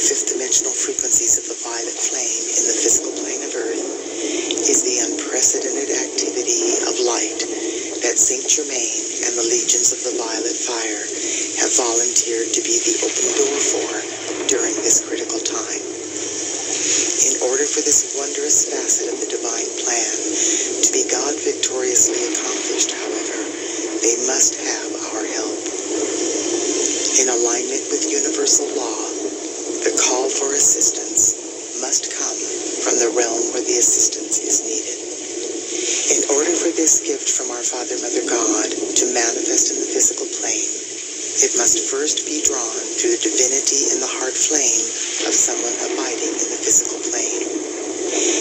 fifth dimensional frequencies of the violet flame in the physical plane of Earth is the unprecedented activity of light that Saint Germain and the legions of the violet fire have volunteered to be the open door for during this critical time. In order for this wondrous facet of the divine plan to be God victoriously accomplished, however, they must have our help. In alignment with universal law, the call for assistance must come from the realm where the assistance is needed. In order for this gift from our Father, Mother God to manifest in the physical plane, it must first be drawn through the divinity in the heart flame of someone abiding in the physical plane.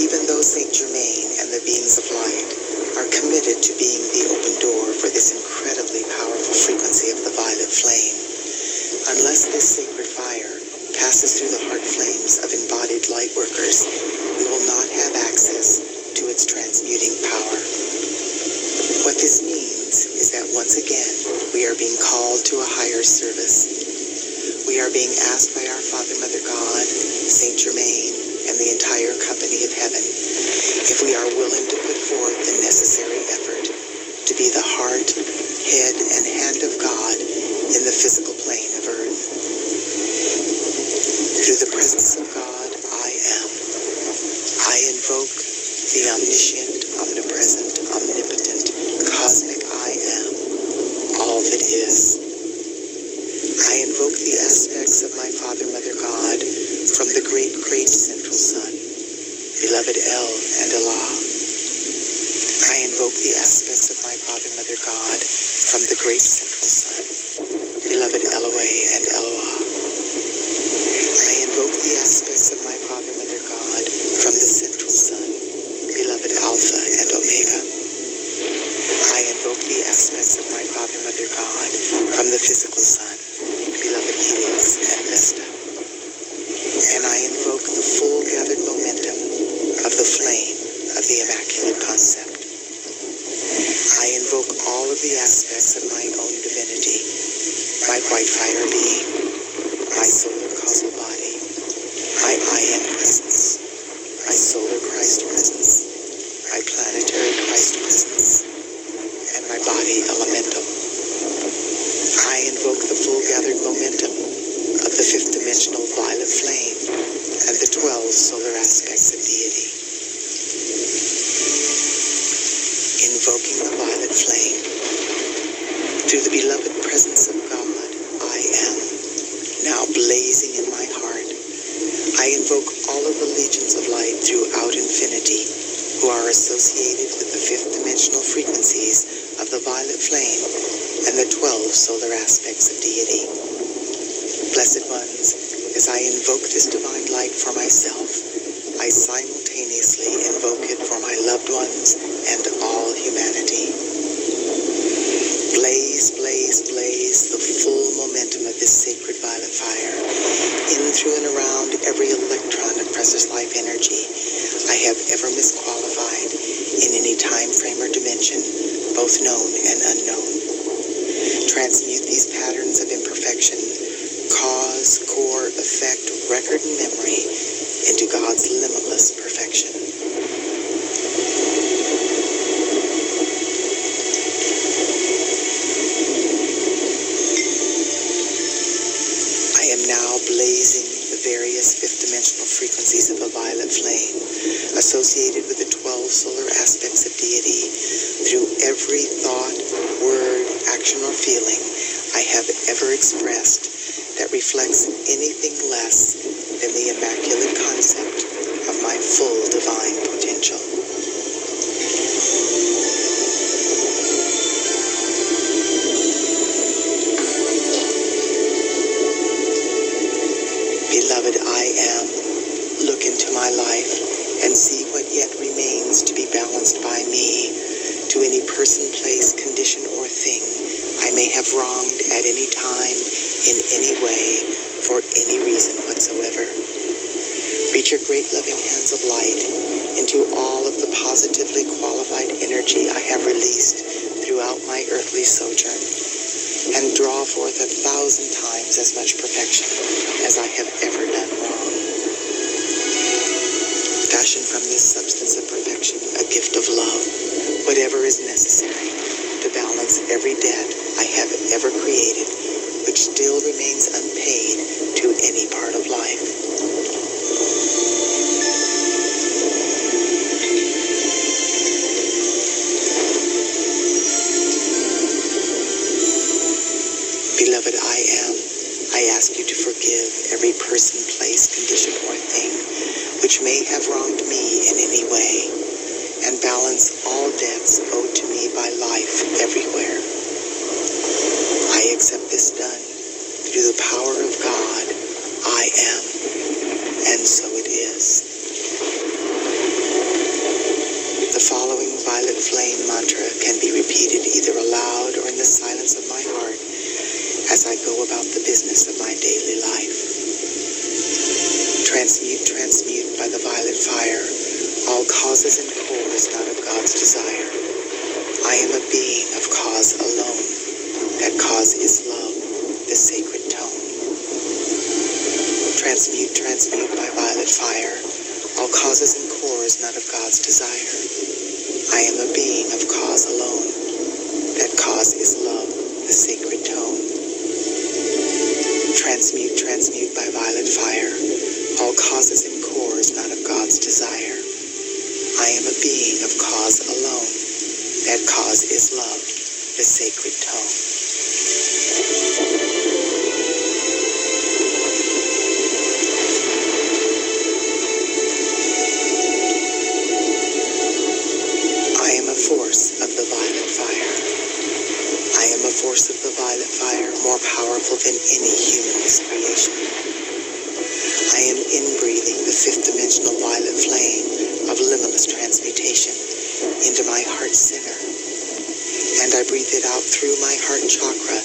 Even though Saint Germain and the beings of light are committed to being the open door for this incredibly powerful frequency of the violet flame, unless this sacred fire passes through the heart flames of embodied light workers, we will not have access to its transmuting power. What this means is that once again, we are being called to a higher service. We are being asked by our Father, Mother God, Saint Germain, and the entire company of heaven, if we are willing to put forth the necessary effort to be the heart, head, and hand of God in the physical plane of Earth. Through the presence of God, I am. I invoke the omniscient, omnipresent, omnipotent, cosmic I am, all that is. I invoke the aspects of my Father, Mother God from the great, great central sun, beloved El and Allah. I invoke the aspects of my Father, Mother God from the great central sun, beloved Eloi and Eloah. I invoke the aspects of my Father, Mother God from the central sun, beloved Alpha and Omega. I invoke the aspects of my Father, Mother God from the physical sun, beloved Helios and Vesta. And I invoke the full gathered momentum of the flame of the Immaculate Concept. I invoke all of the aspects of my own divinity, my white fire being, my solar causal body, my I am presence, my solar Christ presence, my planetary Christ presence, and my body elemental. I invoke the full gathered momentum of the fifth dimensional violet flame and the 12 solar aspects of deity. Invoking the violet flame through the beloved presence of God, I am, now blazing in my heart. I invoke all of the legions of light throughout infinity who are associated with the fifth dimensional frequencies of the violet flame and the 12 solar aspects of deity. Blessed ones, as I invoke this divine light for myself, I simultaneously invoke it for my loved ones and all humanity. Blaze, blaze, blaze the full momentum of this sacred violet fire in, through, and around every electron of precious life energy I have ever misqualified in any time frame or dimension, both known and unknown. Transmute these patterns of imperfection, cause, core, effect, record, and memory into God's limitless perfection. I am now blazing the various fifth dimensional frequencies of the violet flame associated with the 12 solar aspects of deity through every thought, word, action, or feeling I have ever expressed that reflects anything less than the immaculate concept of my full divine potential. Beloved I am, look into my life and see what yet remains to be balanced by me to any person, place, condition, or thing I may have wronged at any time, in any way, for any reason whatsoever. Reach your great loving hands of light into all of the positively qualified energy I have released throughout my earthly sojourn, and draw forth 1,000 times as much perfection as I have ever done wrong. ask you to forgive every person, place, condition, or thing which may have wronged me in any way, and balance all debts owed to me by life everywhere. I accept this done through the power of God. I am, and so it is. The following violet flame mantra can be repeated either aloud or in the silence of my heart as I go about the business of my daily life. Transmute, transmute by the violet fire all causes and cores not of God's desire. I am a being of cause alone. That cause is love, the sacred tone. Transmute, transmute by violet fire all causes and cores not of God's desire. I am a being of cause alone. That cause is love, the sacred tone. Transmute, transmute by violet fire all causes and cores not of God's desire. I am a being of cause alone. That cause is love, the sacred tone. I am a force of the violet fire. I am a force of the violet fire, more powerful than any human's creation. I am inbreathing the fifth dimensional violet flame of limitless transmutation into my heart center, and I breathe it out through my heart chakra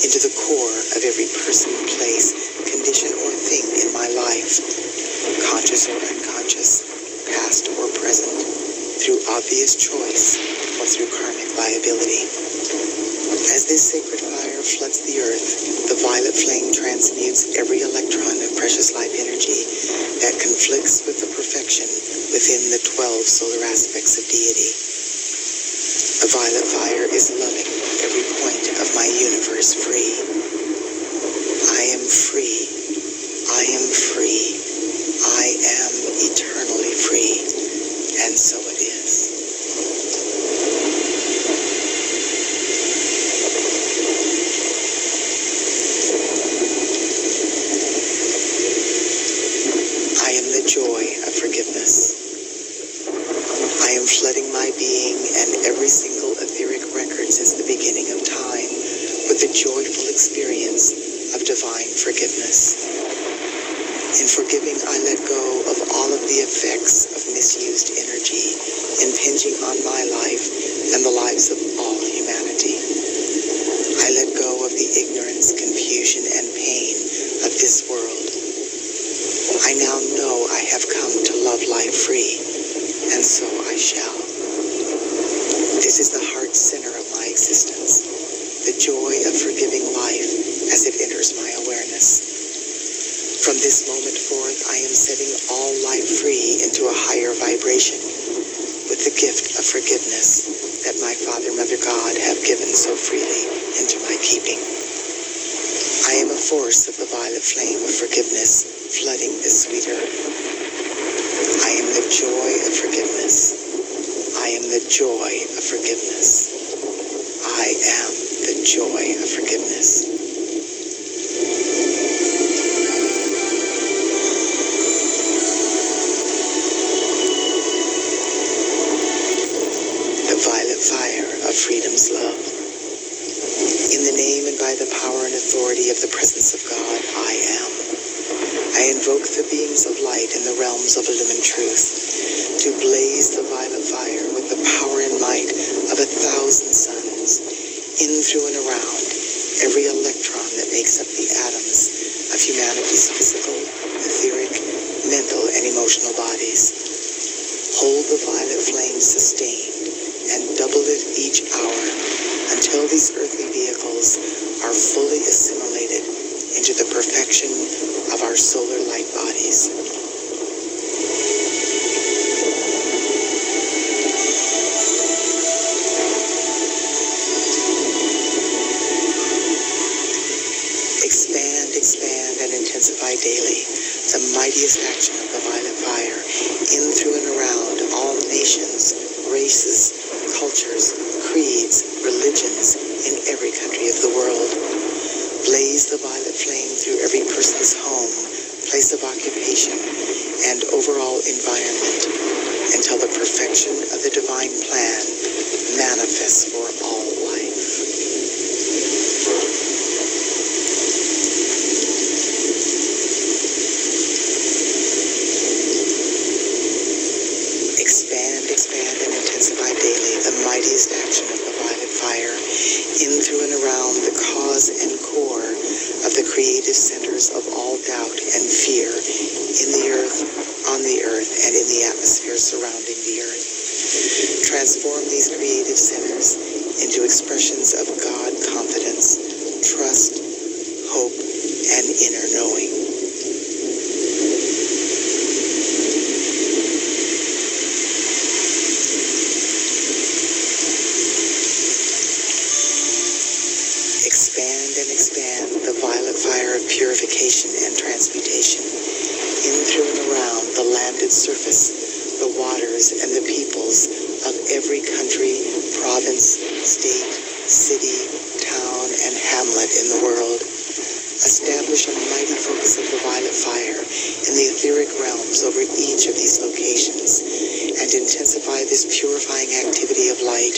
into the core of every person, place, condition, or thing in my life, conscious or unconscious, past or present, through obvious choice or through karmic liability. As this sacred fire floods the earth, the violet flame transmutes every electron of precious life energy that conflicts with the perfection within the 12 solar aspects of deity. The violet fire is loving every point of my universe free. I am free. I am free. I am eternally free. And so it is. I am the joy of forgiveness. I am flooding my being and every single etheric record since the beginning of time with the joyful experience of divine forgiveness. In forgiving, I let go of all of the effects of misused energy impinging on my life and the lives of all humanity. I let go of the ignorance, confusion, and pain of this world. I now know I have come to love life free, and so I shall. This is the heart center of my existence, the joy of forgiving life as it enters my awareness. From this moment forth, I am setting all life free into a higher vibration with the gift of forgiveness that my Father, Mother, God have given so freely into my keeping. I am a force of the violet flame of forgiveness flooding this sweet earth. I am the joy of forgiveness. I am the joy of forgiveness. I am the joy of forgiveness. The violet fire of freedom's love. In the name and by the power and authority of the presence of God, I am. I invoke the beings of light in the realms of illumined truth to blaze the violet fire with the power and might of 1,000 suns, in, through, and around every electron that makes up the atoms of humanity's physical, etheric, mental, and emotional bodies. Hold the violet flame sustained and double it each hour until these earthly vehicles are fully assimilated into the perfection of our solar light bodies. Expand, expand, and intensify daily the mightiest action of the violet fire in, through, and around all nations, races, cultures, creeds, religions in every country of the world. Blaze the violet flame through every place of occupation, and overall environment until the perfection of the divine plan manifests for all life. Expand, and intensify daily the mightiest action of the violet fire in, through, and around the cause and core of the creative centers of all doubt and fear in the earth, on the earth, and in the atmosphere surrounding the earth. Transform these creative centers into expressions of God confidence, trust, hope, and inner knowing. Expand the violet fire of purification and transmutation in, through, and around the landed surface, the waters, and the peoples of every country, province, state, city, town, and hamlet in the world. Establish a mighty focus of the violet fire in the etheric realms over each of these locations, and intensify this purifying activity of light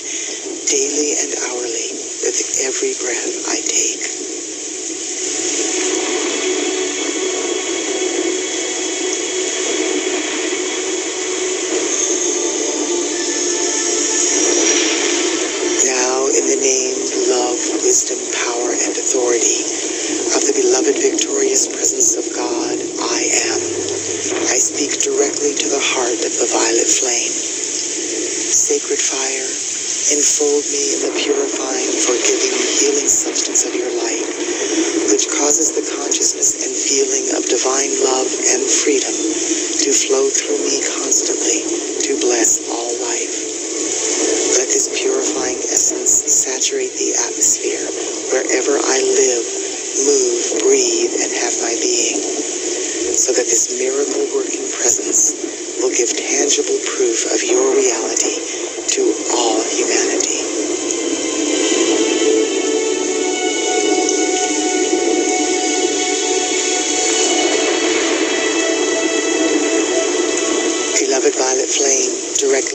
daily and hourly with every breath I take. Now, in the name, love, wisdom, power, and authority of the beloved victorious presence of God, I am. I speak directly to the heart of the violet flame. Sacred fire, enfold me in the purifying, forgiving, healing substance of your light, which causes the consciousness and feeling of divine love and freedom to flow through me constantly to bless all life. Let this purifying essence saturate the atmosphere wherever I live, move, breathe, and have my being, so that this miracle-working presence will give tangible proof of your reality to all humanity. Beloved violet flame, directly